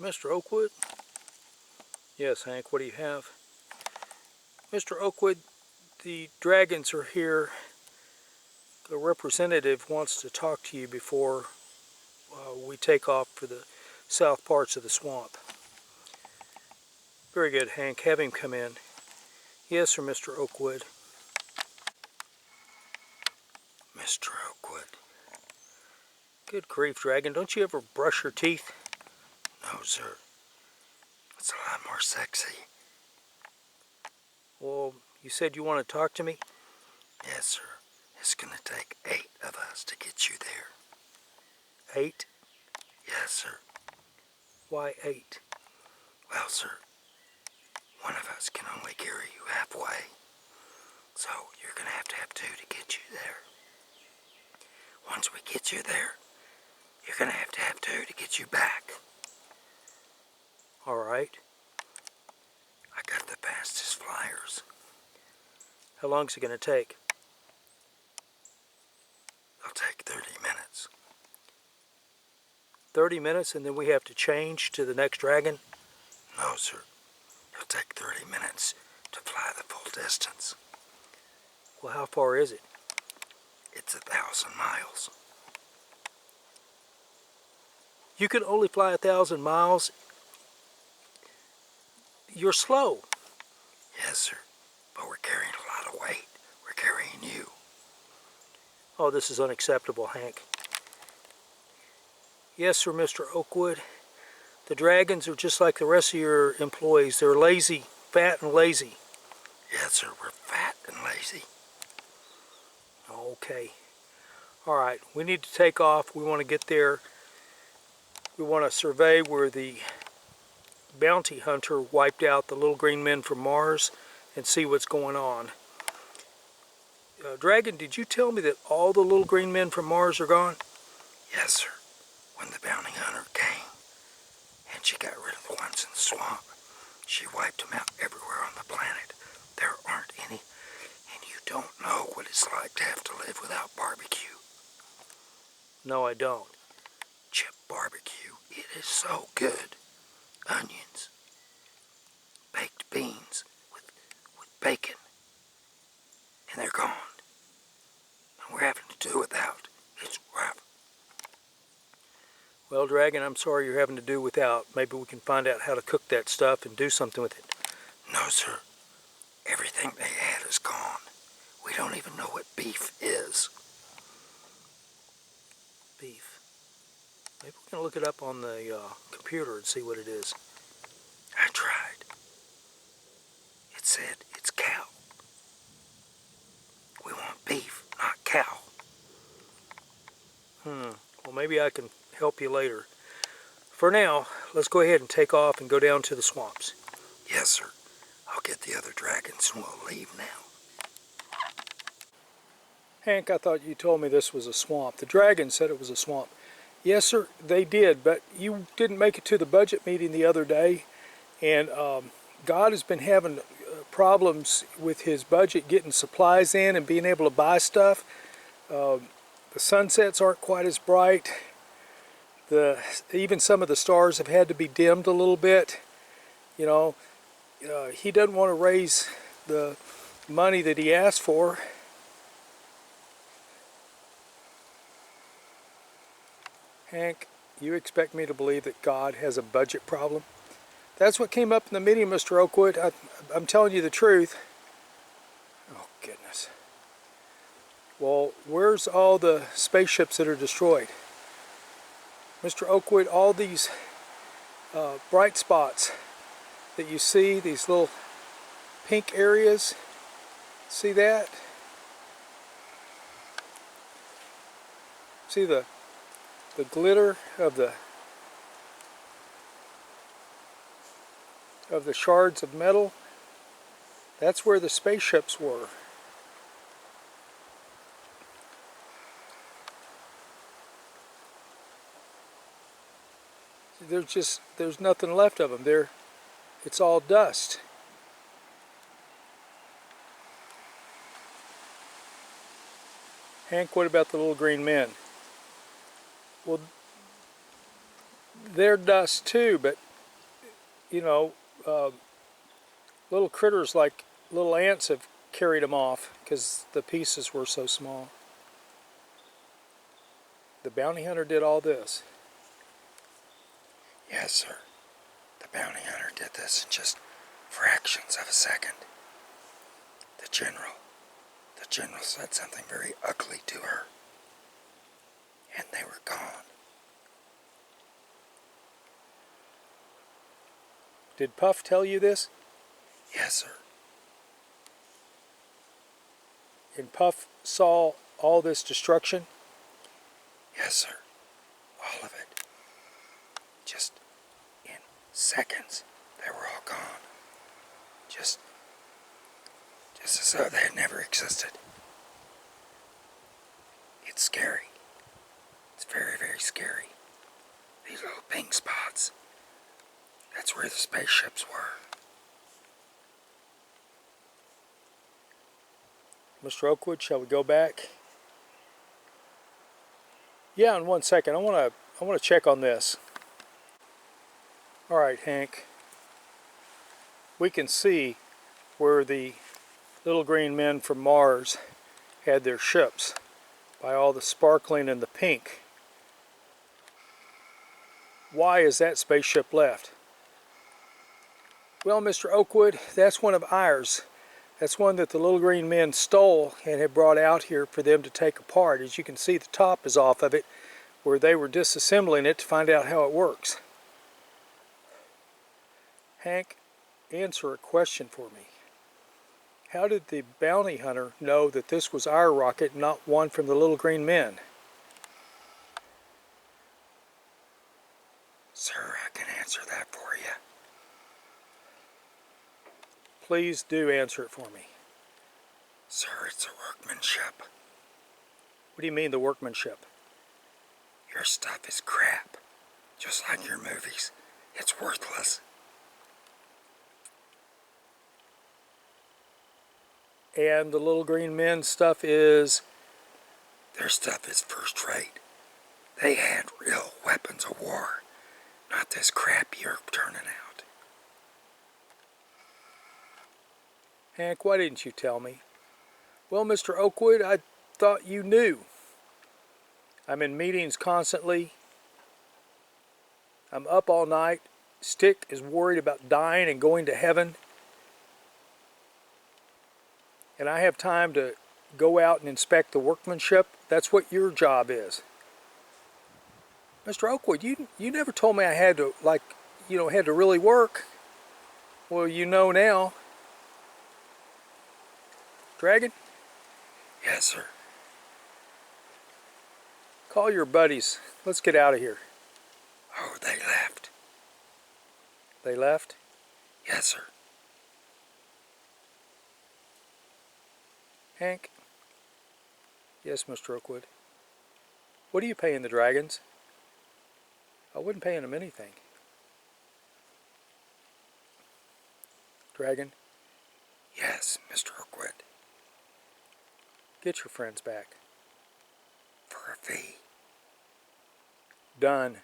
Mr. Oakwood? Yes, Hank, what do you have? Mr. Oakwood, the dragons are here. A representative wants to talk to you before we take off for the south parts of the swamp. Very good, Hank. Have him come in. Yes, sir, Mr. Oakwood. Mr. Oakwood. Good grief, Dragon. Don't you ever brush your teeth? No, sir. It's a lot more sexy. Well, you said you want to talk to me? Yes, sir. It's going to take 8 of us to get you there. 8? Yes, sir. Why 8? Well, sir, one of us can only carry you halfway. So you're going to have 2 to get you there. Once we get you there, you're going to have 2 to get you back. All right. I got the fastest flyers. How long is it going to take? It'll take 30 minutes. 30 minutes and then we have to change to the next dragon? No, sir. It'll take 30 minutes to fly the full distance. Well, how far is it? It's 1,000 miles. You can only fly 1,000 miles? You're slow. Yes, sir. But we're carrying a lot of weight. We're carrying you. Oh, this is unacceptable, Hank. Yes, sir, Mr. Oakwood. The dragons are just like the rest of your employees. They're lazy, fat and lazy. Yes, sir, we're fat and lazy. Okay. All right, we need to take off. We want to get there. We want to survey where the bounty hunter wiped out the little green men from Mars and see what's going on. Dragon, did you tell me that all the little green men from Mars are gone? Yes, sir. When the bounty hunter came and she got rid of the ones in the swamp, she wiped them out everywhere on the planet. There aren't any, and you don't know what it's like to have to live without barbecue. No, I don't. Chip barbecue. It is so good. Onions. Baked beans with bacon. And they're gone. And we're having to do without. It's rough. Well, Dragon, I'm sorry you're having to do without. Maybe we can find out how to cook that stuff and do something with it. No, sir. Everything they had is gone. We don't even know what beef is. Beef. Maybe we can look it up on the computer and see what it is. I tried. It said it's cow. We want beef, not cow. Well, maybe I can help you later. For now, let's go ahead and take off and go down to the swamps. Yes, sir. I'll get the other dragons and we'll leave now. Hank, I thought you told me this was a swamp. The dragon said it was a swamp. Yes, sir, they did, but you didn't make it to the budget meeting the other day, and God has been having problems with his budget getting supplies in and being able to buy stuff. The sunsets aren't quite as bright. Even some of the stars have had to be dimmed a little bit. You know, he doesn't want to raise the money that he asked for. Hank, you expect me to believe that God has a budget problem? That's what came up in the meeting, Mr. Oakwood. I'm telling you the truth. Oh, goodness. Well, where's all the spaceships that are destroyed? Mr. Oakwood, all these bright spots that you see, these little pink areas, see that? See the glitter of the shards of metal? That's where the spaceships were. There's nothing left of them. It's all dust. Hank, what about the little green men? Well, they're dust too, but you know, little critters like little ants have carried them off because the pieces were so small. The bounty hunter did all this. Yes, sir. The bounty hunter did this in just fractions of a second. The general said something very ugly to her, and they were gone. Did Puff tell you this? Yes, sir. And Puff saw all this destruction? Yes, sir. All of it. Just in seconds, they were all gone. Just as though they had never existed. It's scary. It's very, very scary. These little pink spots. That's where the spaceships were. Mr. Oakwood, shall we go back? Yeah, in 1 second. I want to check on this. All right, Hank. We can see where the little green men from Mars had their ships by all the sparkling and the pink. Why is that spaceship left? Well, Mr. Oakwood, that's one of ours. That's one that the little green men stole and had brought out here for them to take apart. As you can see, the top is off of it, where they were disassembling it to find out how it works. Hank, answer a question for me. How did the bounty hunter know that this was our rocket, not one from the little green men? Sir, I can answer that for you. Please do answer it for me. Sir, it's a workmanship. What do you mean, the workmanship? Your stuff is crap. Just like your movies. It's worthless. And the little green men's stuff is? Their stuff is first rate. They had real weapons of war. Not this crap you're turning out. Hank, why didn't you tell me? Well, Mr. Oakwood, I thought you knew. I'm in meetings constantly. I'm up all night. Stick is worried about dying and going to heaven. And I have time to go out and inspect the workmanship. That's what your job is. Mr. Oakwood, you never told me I had to, had to really work. Well, you know now. Dragon? Yes, sir. Call your buddies. Let's get out of here. Oh, they left. They left? Yes, sir. Hank? Yes, Mr. Oakwood. What are you paying the dragons? I wasn't paying them anything. Dragon? Yes, Mr. Oakwood. Get your friends back. For a fee. Done.